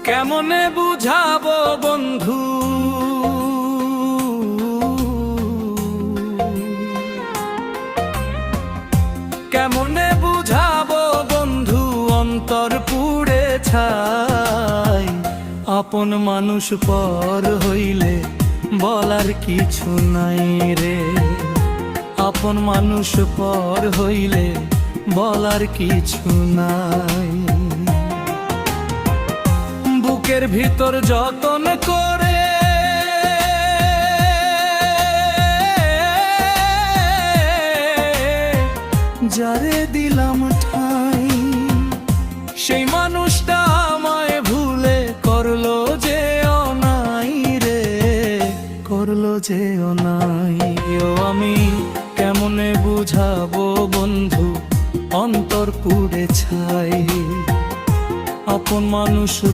কেমনে বুঝাবো বন্ধু, কেমনে বুঝাবো বন্ধু, অন্তর পুড়ে ছাই। আপন মানুষ পর হইলে বলার কিছু নাই রে, আপন মানুষ পর হইলে বলার কিছু নাই। বুকের ভিতর যতন করে যারে দিলাম ঠাই, সেই মানুষ